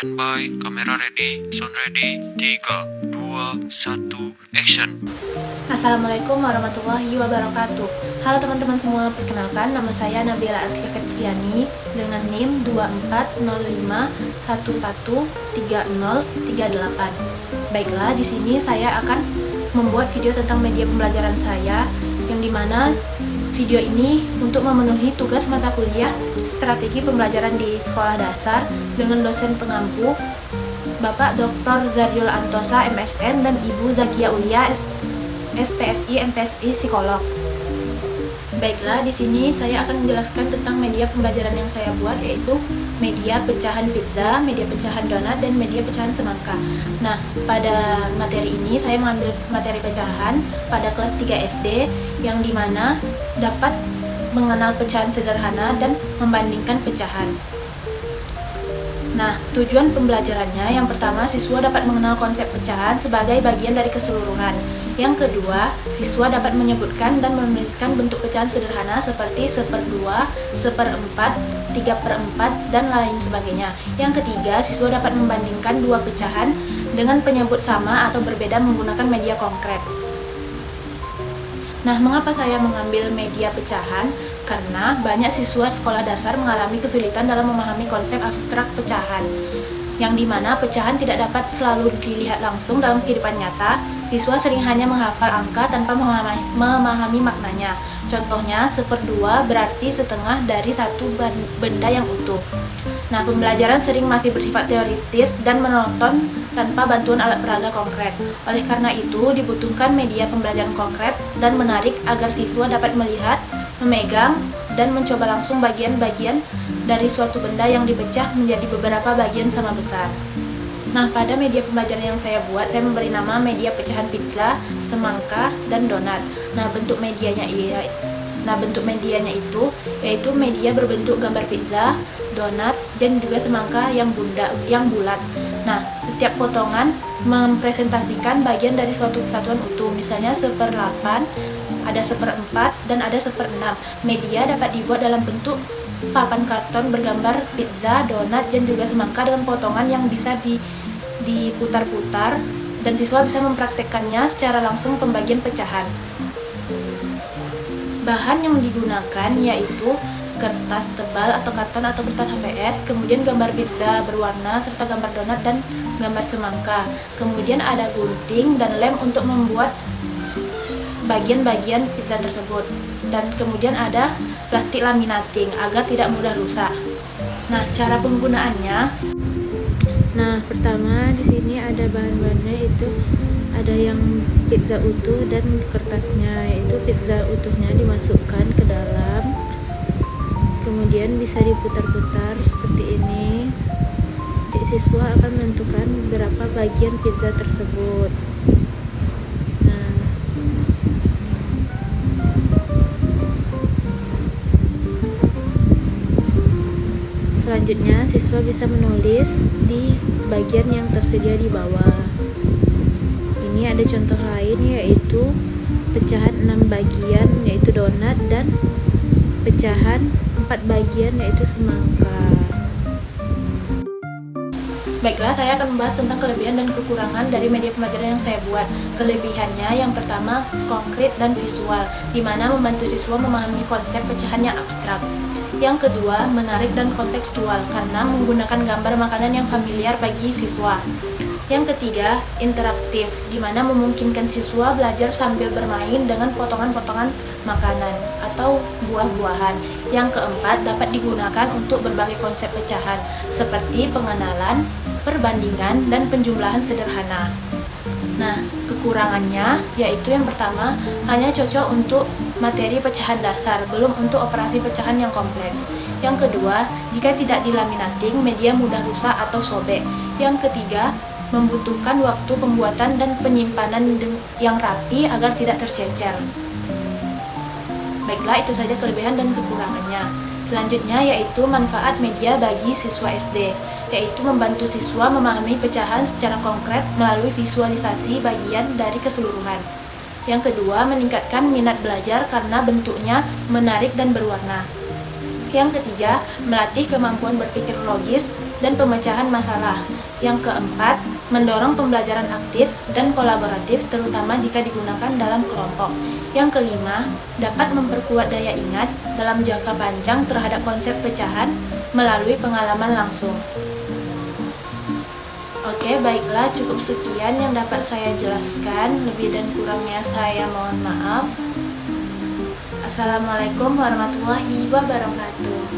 Standby, kamera ready, sound ready, 3, 2, 1, action. Assalamualaikum warahmatullahi wabarakatuh. Halo teman-teman semua, perkenalkan nama saya Nabila Artika Septiani dengan NIM 2405113038. Baiklah, di sini saya akan membuat video tentang media pembelajaran saya, yang dimana video ini untuk memenuhi tugas mata kuliah strategi pembelajaran di sekolah dasar dengan dosen pengampu Bapak Dr. Zariul Antosa MSN dan Ibu Zakia Ulia SPSI MPSI Psikolog. Baiklah, di sini saya akan menjelaskan tentang media pembelajaran yang saya buat, yaitu media pecahan pizza, media pecahan donat, dan media pecahan semangka. Nah, pada materi ini saya mengambil materi pecahan pada kelas 3 SD, yang dimana dapat mengenal pecahan sederhana dan membandingkan pecahan. Nah, tujuan pembelajarannya, yang pertama, siswa dapat mengenal konsep pecahan sebagai bagian dari keseluruhan. Yang kedua, siswa dapat menyebutkan dan menuliskan bentuk pecahan sederhana seperti 1/2, 1/4, 3/4, dan lain sebagainya. Yang ketiga, siswa dapat membandingkan dua pecahan dengan penyebut sama atau berbeda menggunakan media konkret. Nah, mengapa saya mengambil media pecahan? Karena banyak siswa sekolah dasar mengalami kesulitan dalam memahami konsep abstrak pecahan, yang dimana pecahan tidak dapat selalu dilihat langsung dalam kehidupan nyata. Siswa sering hanya menghafal angka tanpa memahami maknanya. Contohnya, 1/2 berarti setengah dari satu benda yang utuh. Nah, pembelajaran sering masih bersifat teoritis dan monoton tanpa bantuan alat peraga konkret. Oleh karena itu, dibutuhkan media pembelajaran konkret dan menarik agar siswa dapat melihat, memegang, dan mencoba langsung bagian-bagian dari suatu benda yang dipecah menjadi beberapa bagian sama besar. Nah, pada media pembelajaran yang saya buat, saya memberi nama media pecahan pizza, semangka, dan donat. Nah, bentuk medianya itu yaitu media berbentuk gambar pizza, donat, dan juga semangka yang bulat. Nah, setiap potongan mempresentasikan bagian dari suatu kesatuan utuh, misalnya 1/8, ada 1/4, dan ada 1/6. Media dapat dibuat dalam bentuk papan karton bergambar pizza, donat, dan juga semangka dengan potongan yang bisa diputar-putar, dan siswa bisa mempraktekkannya secara langsung pembagian pecahan. Bahan yang digunakan yaitu kertas tebal atau karton atau kertas HVS, kemudian gambar pizza berwarna serta gambar donat dan gambar semangka. Kemudian ada gunting dan lem untuk membuat bagian-bagian pizza tersebut, dan kemudian ada plastik laminating agar tidak mudah rusak. Nah, cara penggunaannya. Nah, pertama di sini ada bahan-bahannya, itu ada yang pizza utuh dan kertasnya, yaitu pizza utuhnya dimasukkan ke dalam, kemudian bisa diputar-putar seperti ini. Nanti siswa akan menentukan berapa bagian pizza tersebut. Nah, selanjutnya siswa bisa menulis di bagian yang tersedia di bawah. Ini ada contoh lain, yaitu pecahan 6 bagian yaitu donat, dan pecahan 4 bagian yaitu semangka. Baiklah, saya akan membahas tentang kelebihan dan kekurangan dari media pembelajaran yang saya buat. Kelebihannya, yang pertama, konkret dan visual, di mana membantu siswa memahami konsep pecahan yang abstrak. Yang kedua, menarik dan kontekstual, karena menggunakan gambar makanan yang familiar bagi siswa. Yang ketiga, interaktif, di mana memungkinkan siswa belajar sambil bermain dengan potongan-potongan makanan atau buah-buahan. Yang keempat, dapat digunakan untuk berbagai konsep pecahan, seperti pengenalan, perbandingan, dan penjumlahan sederhana. Nah, kekurangannya yaitu yang pertama, hanya cocok untuk materi pecahan dasar, belum untuk operasi pecahan yang kompleks. Yang kedua, jika tidak dilaminating, media mudah rusak atau sobek. Yang ketiga, membutuhkan waktu pembuatan dan penyimpanan yang rapi agar tidak tercecer. Baiklah, itu saja kelebihan dan kekurangannya. Selanjutnya yaitu manfaat media bagi siswa SD, yaitu membantu siswa memahami pecahan secara konkret melalui visualisasi bagian dari keseluruhan. Yang kedua, meningkatkan minat belajar karena bentuknya menarik dan berwarna. Yang ketiga, melatih kemampuan berpikir logis dan pemecahan masalah. Yang keempat, mendorong pembelajaran aktif dan kolaboratif terutama jika digunakan dalam kelompok. Yang kelima, dapat memperkuat daya ingat dalam jangka panjang terhadap konsep pecahan melalui pengalaman langsung. Oke, baiklah, cukup sekian yang dapat saya jelaskan. Lebih dan kurangnya saya mohon maaf. Assalamualaikum warahmatullahi wabarakatuh.